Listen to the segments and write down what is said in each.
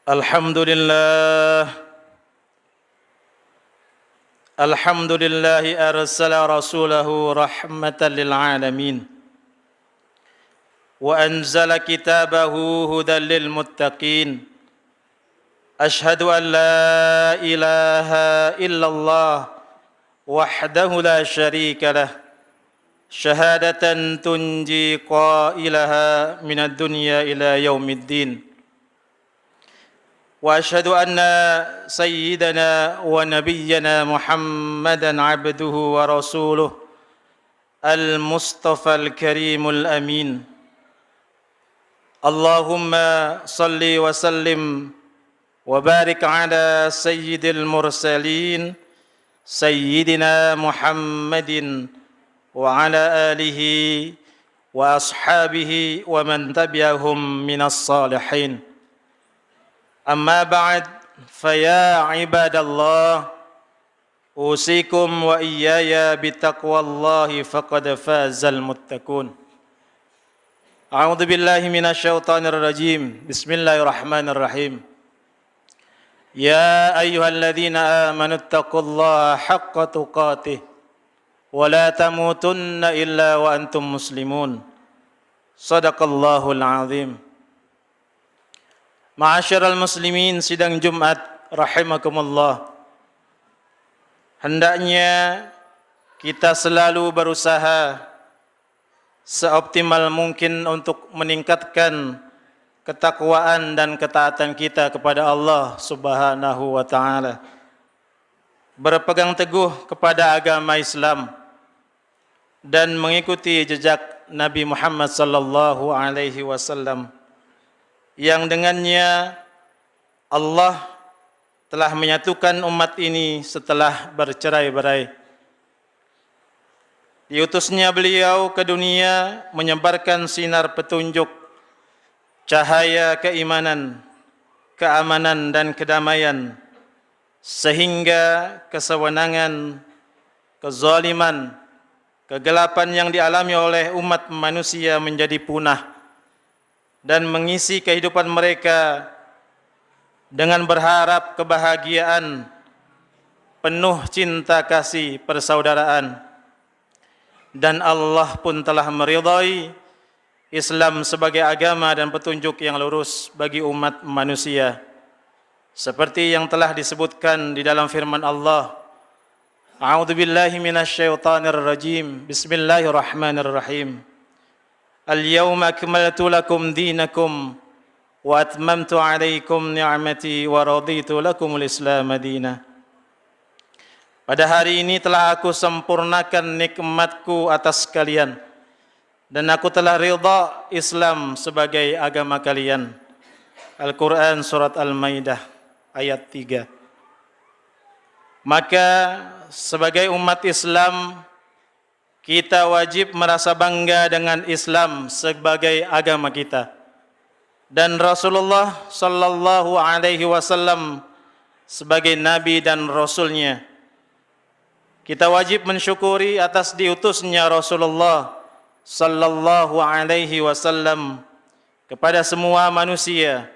Alhamdulillah arsala rasulahu rahmatan lil alamin wa anzala kitabahu hudan lil muttaqin. Ashhadu an la ilaha illallah wahdahu la syarika lah, syahadatan tunji qailaha minad dunya ila yaumiddin. وأشهد أن سيدنا ونبينا محمدا عبده ورسوله المصطفى الكريم الأمين. اللهم صل وسلم وبارك على سيد المرسلين سيدنا محمد وعلى آله وأصحابه ومن تبعهم من الصالحين. Amma ba'd, faya ibadallah, usikum wa iyaya bitaqwallahi faqad fazal muttaqun. A'udzu billahi minasyaitonir rajim. Bismillahirrahmanirrahim. Ya ayyuhalladzina amanu taqullaha haqqa tuqatih wa la tamutunna illa wa antum muslimun. Shadaqallahul azim. Ma'asyiral muslimin, sidang Jumat rahimakumullah. Hendaknya kita selalu berusaha seoptimal mungkin untuk meningkatkan ketakwaan dan ketaatan kita kepada Allah Subhanahu wa taala. Berpegang teguh kepada agama Islam dan mengikuti jejak Nabi Muhammad sallallahu alaihi wasallam, yang dengannya Allah telah menyatukan umat ini setelah bercerai-berai. Diutusnya beliau ke dunia menyebarkan sinar petunjuk, cahaya keimanan, keamanan dan kedamaian, sehingga kesewenangan, kezaliman, kegelapan yang dialami oleh umat manusia menjadi punah dan mengisi kehidupan mereka dengan berharap kebahagiaan, penuh cinta kasih persaudaraan. Dan Allah pun telah meridai Islam sebagai agama dan petunjuk yang lurus bagi umat manusia, seperti yang telah disebutkan di dalam firman Allah. A'udzu billahi minasyaitonir rajim. Bismillahirrahmanirrahim. Al-yawma akmaltu lakum dinakum wa atmamtu alaikum ni'mati wa raditu lakumul Islam madina. Pada hari ini telah aku sempurnakan nikmatku atas kalian dan aku telah ridha Islam sebagai agama kalian. Al-Quran surat Al-Maidah ayat 3. Maka sebagai umat Islam, kita wajib merasa bangga dengan Islam sebagai agama kita dan Rasulullah sallallahu alaihi wasallam sebagai nabi dan rasulnya. Kita wajib mensyukuri atas diutusnya Rasulullah sallallahu alaihi wasallam kepada semua manusia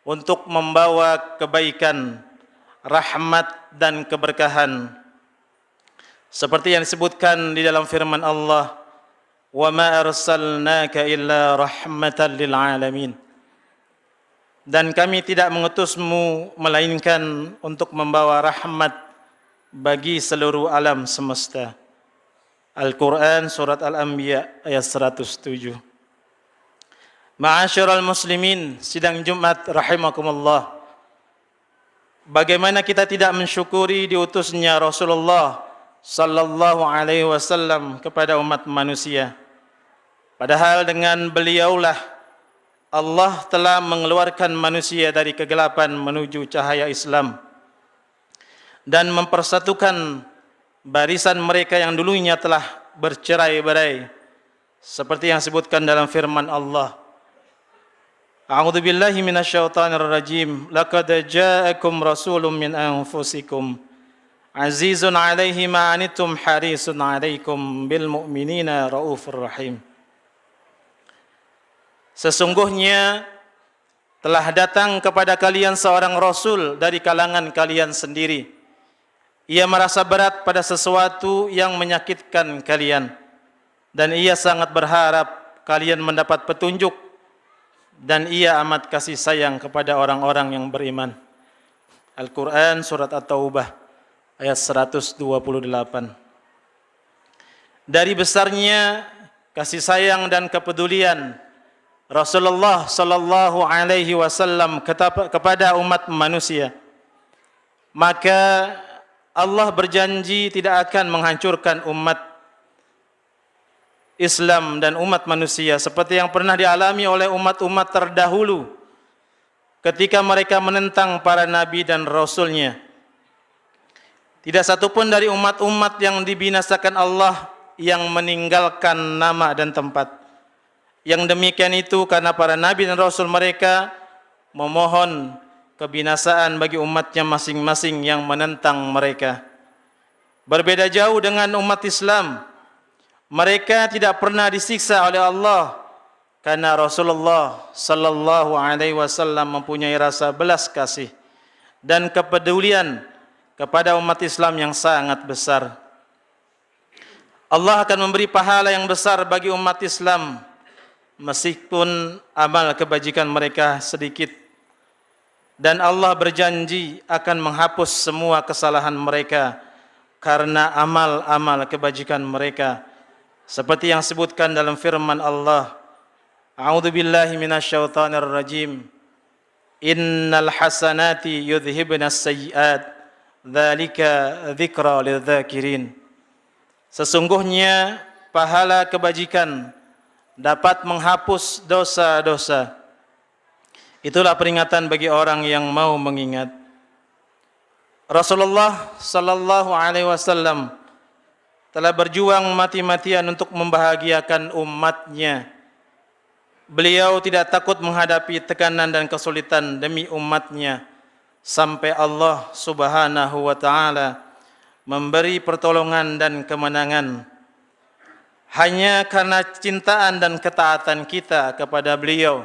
untuk membawa kebaikan, rahmat dan keberkahan. Seperti yang disebutkan di dalam firman Allah, "Wa ma arsalnaka illa rahmatan lil alamin." Dan kami tidak mengutusmu melainkan untuk membawa rahmat bagi seluruh alam semesta. Al-Quran surat Al-Anbiya ayat 107. Ma'asyiral muslimin, sidang Jumat rahimakumullah. Bagaimana kita tidak mensyukuri diutusnya Rasulullah sallallahu alaihi wasallam kepada umat manusia, padahal dengan beliaulah Allah telah mengeluarkan manusia dari kegelapan menuju cahaya Islam dan mempersatukan barisan mereka yang dulunya telah bercerai-berai, seperti yang disebutkan dalam firman Allah. A'udzu billahi minasyaitonir rajim. Laqad ja'akum rasulun min anfusikum azizun 'alaihi ma 'anittum harisun 'alaikum bil mu'minina raufur rahim. Sesungguhnya telah datang kepada kalian seorang Rasul dari kalangan kalian sendiri. Ia merasa berat pada sesuatu yang menyakitkan kalian, dan ia sangat berharap kalian mendapat petunjuk, dan ia amat kasih sayang kepada orang-orang yang beriman. Al-Quran Surat At-Taubah ayat 128. Dari besarnya kasih sayang dan kepedulian Rasulullah sallallahu alaihi wasallam kepada umat manusia, maka Allah berjanji tidak akan menghancurkan umat Islam dan umat manusia seperti yang pernah dialami oleh umat-umat terdahulu ketika mereka menentang para nabi dan rasulnya. Tidak satupun dari umat-umat yang dibinasakan Allah yang meninggalkan nama dan tempat. Yang demikian itu karena para nabi dan rasul mereka memohon kebinasaan bagi umatnya masing-masing yang menentang mereka. Berbeda jauh dengan umat Islam, mereka tidak pernah disiksa oleh Allah karena Rasulullah sallallahu alaihi wasallam mempunyai rasa belas kasih dan kepedulian kepada umat Islam yang sangat besar. Allah akan memberi pahala yang besar bagi umat Islam meskipun amal kebajikan mereka sedikit, dan Allah berjanji akan menghapus semua kesalahan mereka karena amal-amal kebajikan mereka, seperti yang disebutkan dalam firman Allah, A'udzu billahi minasyaitonir rajim, Innal hasanati yudhhibnas sayyi'at, dzalika dzikra lidzakirin. Sesungguhnya pahala kebajikan dapat menghapus dosa-dosa. Itulah peringatan bagi orang yang mau mengingat. Rasulullah sallallahu alaihi wasallam telah berjuang mati-matian untuk membahagiakan umatnya. Beliau tidak takut menghadapi tekanan dan kesulitan demi umatnya sampai Allah Subhanahu wa taala memberi pertolongan dan kemenangan. Hanya karena cintaan dan ketaatan kita kepada beliau,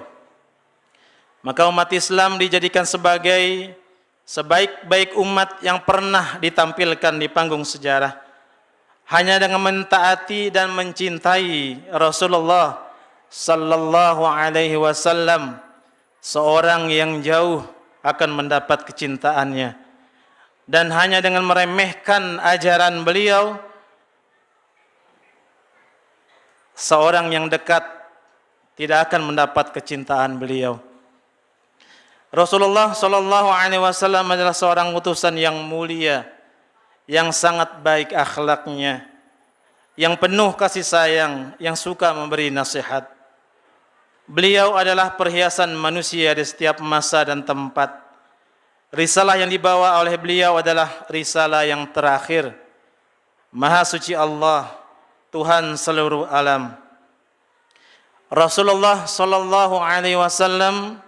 maka umat Islam dijadikan sebagai sebaik-baik umat yang pernah ditampilkan di panggung sejarah. Hanya dengan mentaati dan mencintai Rasulullah sallallahu alaihi wasallam, seorang yang jauh akan mendapat kecintaannya. Dan hanya dengan meremehkan ajaran beliau, seorang yang dekat tidak akan mendapat kecintaan beliau. Rasulullah sallallahu alaihi wasallam adalah seorang utusan yang mulia, yang sangat baik akhlaknya, yang penuh kasih sayang, yang suka memberi nasihat. Beliau adalah perhiasan manusia di setiap masa dan tempat. Risalah yang dibawa oleh beliau adalah risalah yang terakhir. Maha suci Allah, Tuhan seluruh alam. Rasulullah sallallahu alaihi wasallam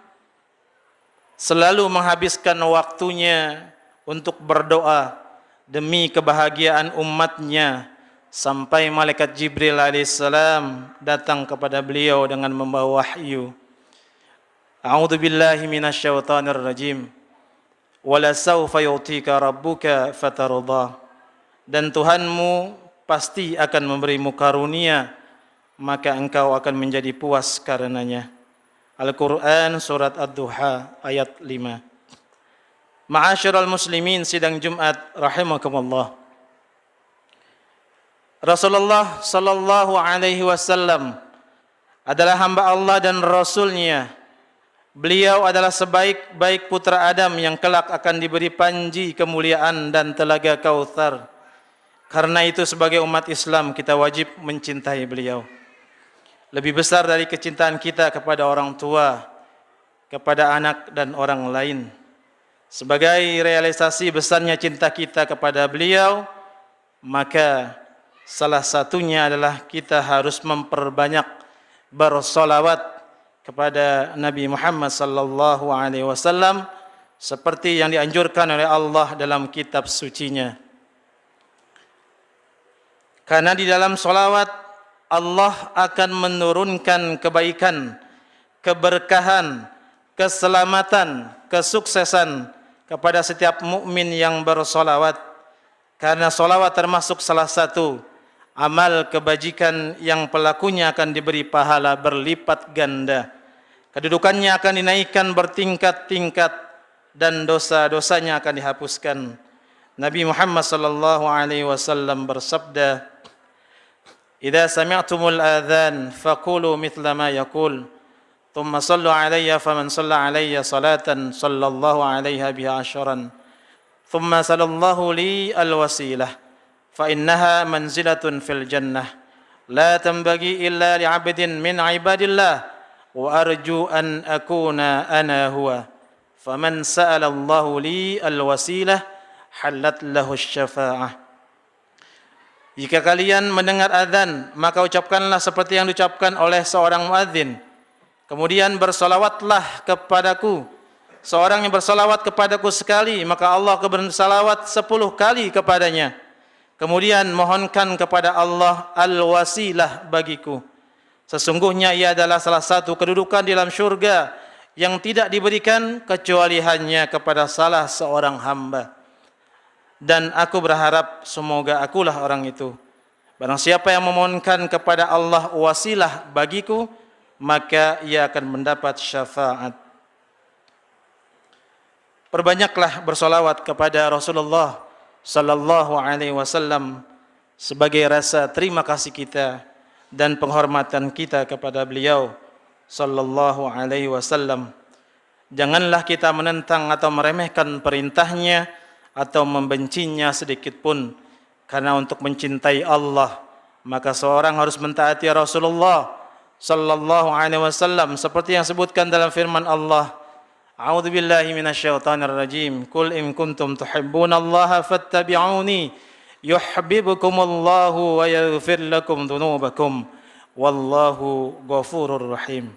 selalu menghabiskan waktunya untuk berdoa demi kebahagiaan umatnya sampai malaikat Jibril alaihissalam datang kepada beliau dengan membawa wahyu. A'udzu billahi minasyaitonir rajim. Wala sawfa yu'tika rabbuka fatarda. Dan Tuhanmu pasti akan memberimu karunia, maka engkau akan menjadi puas karenanya. Al-Quran Surat Ad-Duha ayat 5. Ma'asyiral muslimin sidang Jumat rahimakumullah. Rasulullah sallallahu alaihi wasallam adalah hamba Allah dan Rasulnya. Beliau adalah sebaik-baik putra Adam yang kelak akan diberi panji kemuliaan dan telaga Kautsar. Karena itu sebagai umat Islam kita wajib mencintai beliau. Lebih besar dari kecintaan kita kepada orang tua, kepada anak dan orang lain. Sebagai realisasi besarnya cinta kita kepada beliau, maka salah satunya adalah kita harus memperbanyak bersolawat kepada Nabi Muhammad sallallahu alaihi wasallam seperti yang dianjurkan oleh Allah dalam kitab sucinya. Karena di dalam solawat Allah akan menurunkan kebaikan, keberkahan, keselamatan, kesuksesan kepada setiap mukmin yang bersolawat, karena solawat termasuk salah satu amal kebajikan yang pelakunya akan diberi pahala berlipat ganda. Kedudukannya akan dinaikkan bertingkat-tingkat dan dosa-dosanya akan dihapuskan. Nabi Muhammad sallallahu alaihi wasallam bersabda, "Idza sami'tumul adzan faqulu mithla ma yaqul, thumma sallu alayya faman shalla alayya salatan sallallahu alaiha biha asharan, thumma sallallahu li al-wasilah fa innaha manzilatun fil jannah la tanbaghi illa li'abdin min ibadillah wa arju an akuna ana huwa faman sa'ala Allahu li al-wasilah halat lahu syafa'ah." Jika kalian mendengar azan, maka ucapkanlah seperti yang diucapkan oleh seorang muadzin. Kemudian bersolawatlah kepadaku. Seorang yang bersolawat kepadaku sekali, maka Allah akan bersolawat 10 kali kepadanya. Kemudian mohonkan kepada Allah al-wasilah bagiku. Sesungguhnya ia adalah salah satu kedudukan di dalam syurga yang tidak diberikan kecuali hanya kepada salah seorang hamba. Dan aku berharap semoga akulah orang itu. Barang siapa yang memohonkan kepada Allah wasilah bagiku, maka ia akan mendapat syafaat. Perbanyaklah bersolawat kepada Rasulullah sallallahu alaihi wasallam sebagai rasa terima kasih kita dan penghormatan kita kepada beliau sallallahu alaihi wasallam. Janganlah kita menentang atau meremehkan perintahnya atau membencinya sedikit pun, karena untuk mencintai Allah maka seorang harus mentaati Rasulullah sallallahu alaihi wasallam seperti yang disebutkan dalam firman Allah, A'udzu billahi minasyaitonir rajim, qul in kuntum tuhibbunallaha fattabi'uni yuhibbukumullahu wa yaghfir lakum dzunubakum wallahu ghafurur rahim.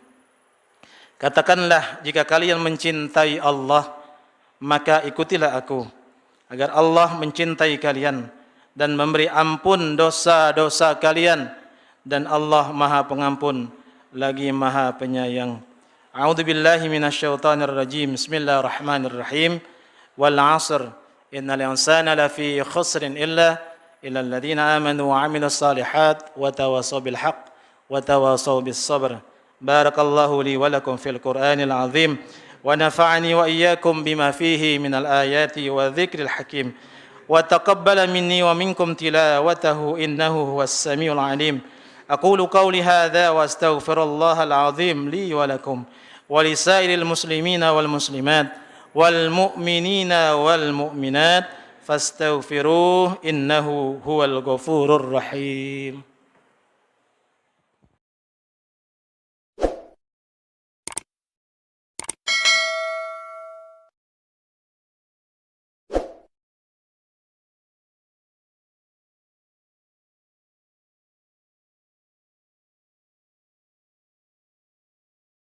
Katakanlah, jika kalian mencintai Allah, maka ikutilah aku, agar Allah mencintai kalian dan memberi ampun dosa-dosa kalian, dan Allah Maha Pengampun lagi Maha Penyayang. A'udzu billahi minasyaitonir rajim. Bismillahirrahmanirrahim. Wal 'asr innal insana lafi khusrin illa alladziina aamanu wa 'amilus shalihat wa tawassaw bil haqq wa tawassaw bis sabr. Barakallahu li wa lakum fil Qur'anil 'azim. ونفعني وإياكم بما فيه من الآيات والذكر الحكيم وتقبل مني ومنكم تلاوته إنه هو السميع العليم. أقول قولي هذا وأستغفر الله العظيم لي ولكم ولسائر المسلمين والمسلمات والمؤمنين والمؤمنات فاستغفروه إنه هو الغفور الرحيم.